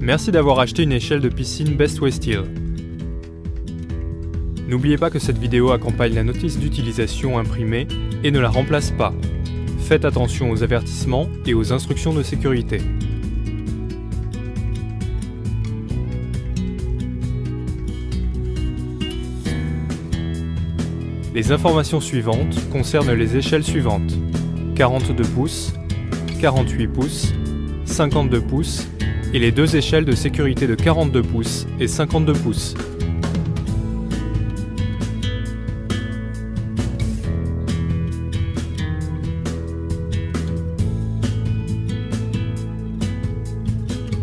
Merci d'avoir acheté une échelle de piscine Bestway Steel. N'oubliez pas que cette vidéo accompagne la notice d'utilisation imprimée et ne la remplace pas. Faites attention aux avertissements et aux instructions de sécurité. Les informations suivantes concernent les échelles suivantes: 42 pouces, 48 pouces, 52 pouces et les deux échelles de sécurité de 42 pouces et 52 pouces.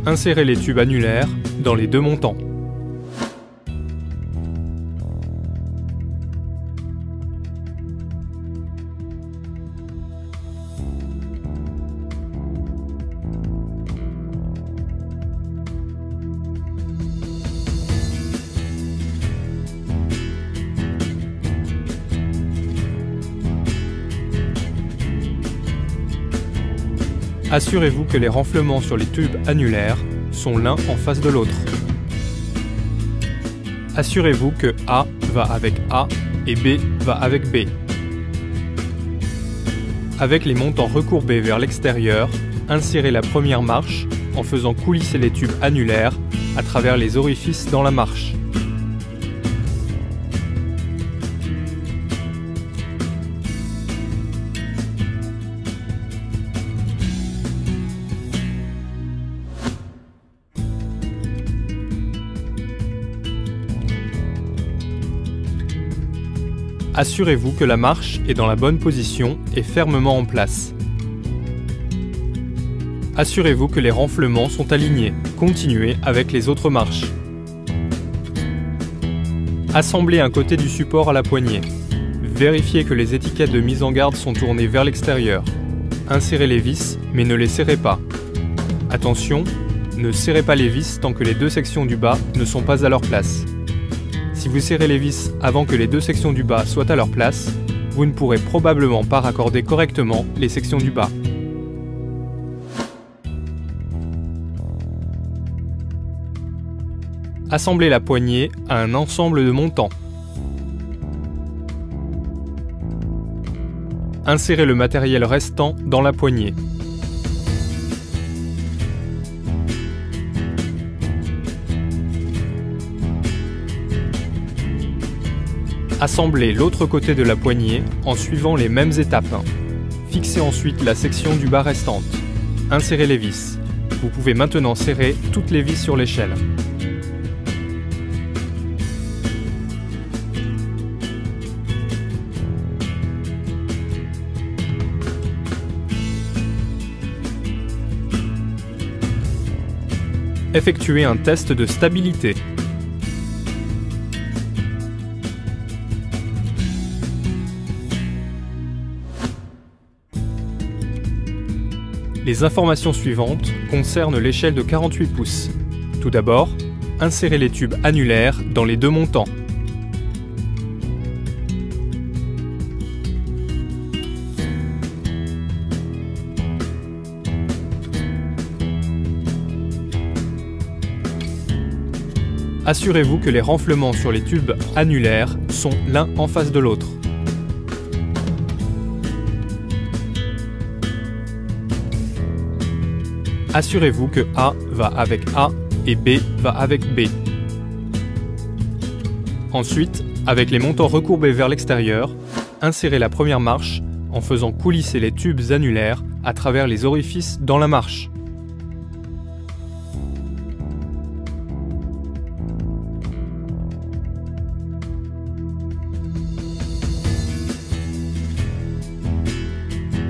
Insérez les tubes annulaires dans les deux montants. Assurez-vous que les renflements sur les tubes annulaires sont l'un en face de l'autre. Assurez-vous que A va avec A et B va avec B. Avec les montants recourbés vers l'extérieur, insérez la première marche en faisant coulisser les tubes annulaires à travers les orifices dans la marche. Assurez-vous que la marche est dans la bonne position et fermement en place. Assurez-vous que les renflements sont alignés. Continuez avec les autres marches. Assemblez un côté du support à la poignée. Vérifiez que les étiquettes de mise en garde sont tournées vers l'extérieur. Insérez les vis, mais ne les serrez pas. Attention, ne serrez pas les vis tant que les deux sections du bas ne sont pas à leur place. Si vous serrez les vis avant que les deux sections du bas soient à leur place, vous ne pourrez probablement pas raccorder correctement les sections du bas. Assemblez la poignée à un ensemble de montants. Insérez le matériel restant dans la poignée. Assemblez l'autre côté de la poignée en suivant les mêmes étapes. Fixez ensuite la section du bas restante. Insérez les vis. Vous pouvez maintenant serrer toutes les vis sur l'échelle. Effectuez un test de stabilité. Les informations suivantes concernent l'échelle de 48 pouces. Tout d'abord, insérez les tubes annulaires dans les deux montants. Assurez-vous que les renflements sur les tubes annulaires sont l'un en face de l'autre. Assurez-vous que A va avec A et B va avec B. Ensuite, avec les montants recourbés vers l'extérieur, insérez la première marche en faisant coulisser les tubes annulaires à travers les orifices dans la marche.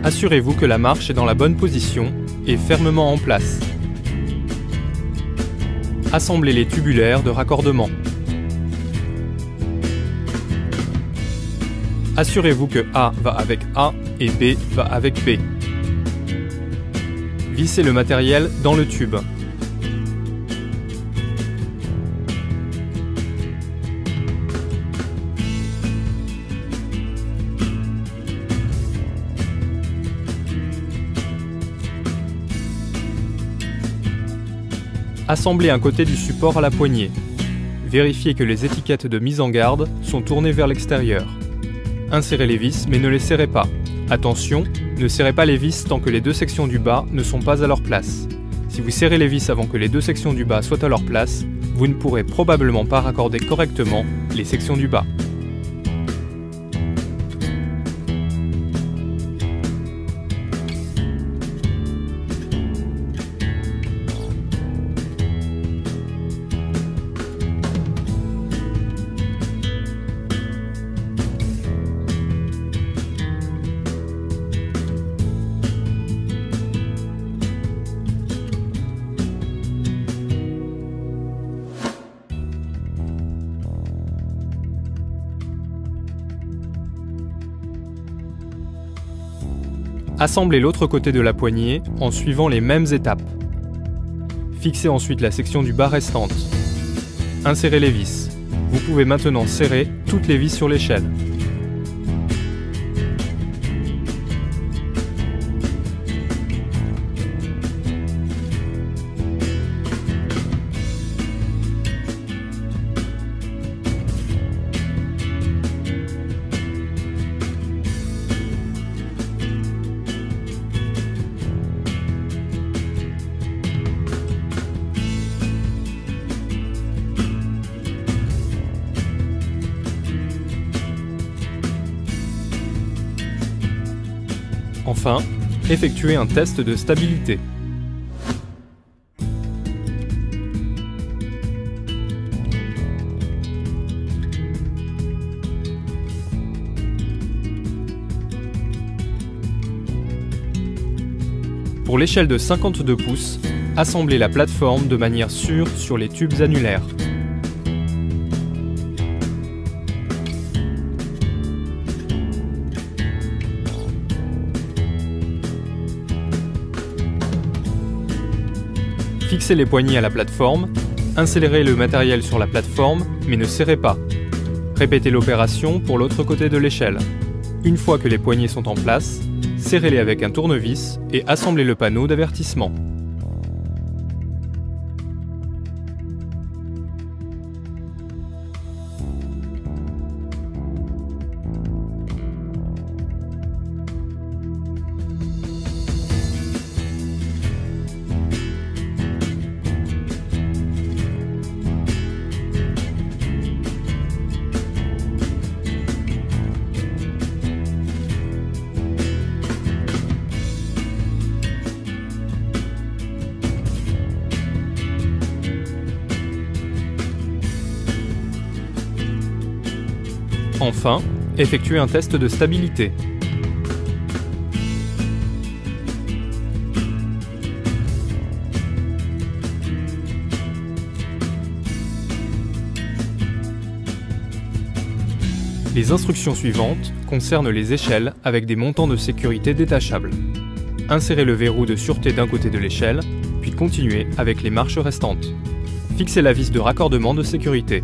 Assurez-vous que la marche est dans la bonne position et fermement en place. Assemblez les tubulaires de raccordement. Assurez-vous que A va avec A et B va avec B. Vissez le matériel dans le tube. Assemblez un côté du support à la poignée. Vérifiez que les étiquettes de mise en garde sont tournées vers l'extérieur. Insérez les vis mais ne les serrez pas. Attention, ne serrez pas les vis tant que les deux sections du bas ne sont pas à leur place. Si vous serrez les vis avant que les deux sections du bas soient à leur place, vous ne pourrez probablement pas raccorder correctement les sections du bas. Assemblez l'autre côté de la poignée en suivant les mêmes étapes. Fixez ensuite la section du bas restante. Insérez les vis. Vous pouvez maintenant serrer toutes les vis sur l'échelle. Enfin, effectuez un test de stabilité. Pour l'échelle de 52 pouces, assemblez la plateforme de manière sûre sur les tubes annulaires. Fixez les poignées à la plateforme, insérez le matériel sur la plateforme, mais ne serrez pas. Répétez l'opération pour l'autre côté de l'échelle. Une fois que les poignées sont en place, serrez-les avec un tournevis et assemblez le panneau d'avertissement. Enfin, effectuez un test de stabilité. Les instructions suivantes concernent les échelles avec des montants de sécurité détachables. Insérez le verrou de sûreté d'un côté de l'échelle, puis continuez avec les marches restantes. Fixez la vis de raccordement de sécurité.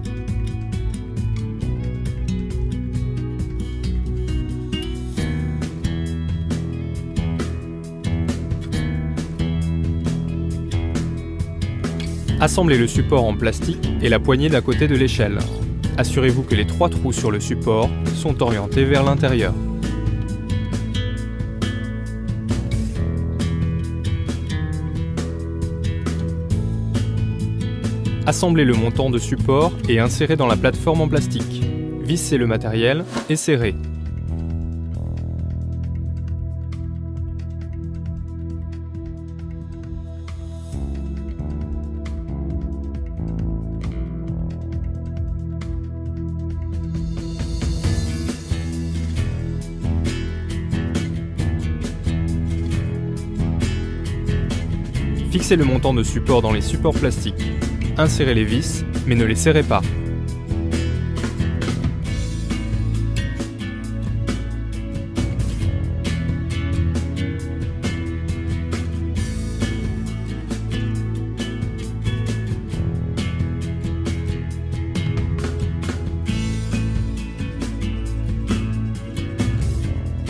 Assemblez le support en plastique et la poignée d'un côté de l'échelle. Assurez-vous que les 3 trous sur le support sont orientés vers l'intérieur. Assemblez le montant de support et insérez dans la plateforme en plastique. Vissez le matériel et serrez. Fixez le montant de support dans les supports plastiques. Insérez les vis, mais ne les serrez pas.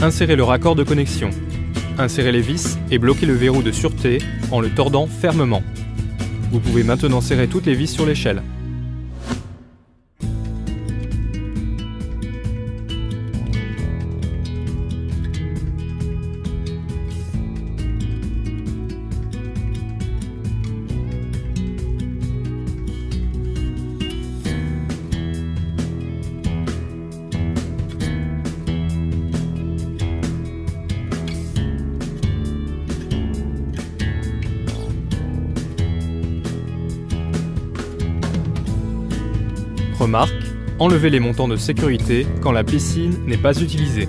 Insérez le raccord de connexion. Insérez les vis et bloquez le verrou de sûreté en le tordant fermement. Vous pouvez maintenant serrer toutes les vis sur l'échelle. Remarque, enlevez les montants de sécurité quand la piscine n'est pas utilisée.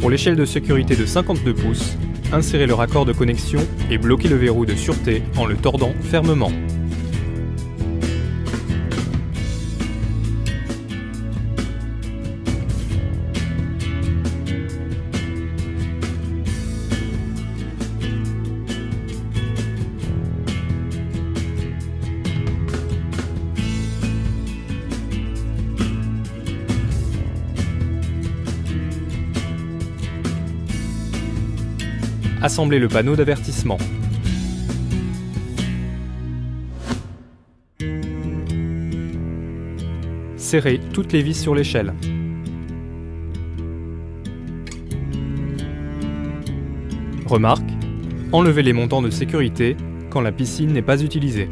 Pour l'échelle de sécurité de 52 pouces, insérez le raccord de connexion et bloquez le verrou de sûreté en le tordant fermement. Assemblez le panneau d'avertissement. Serrez toutes les vis sur l'échelle. Remarque, enlevez les montants de sécurité quand la piscine n'est pas utilisée.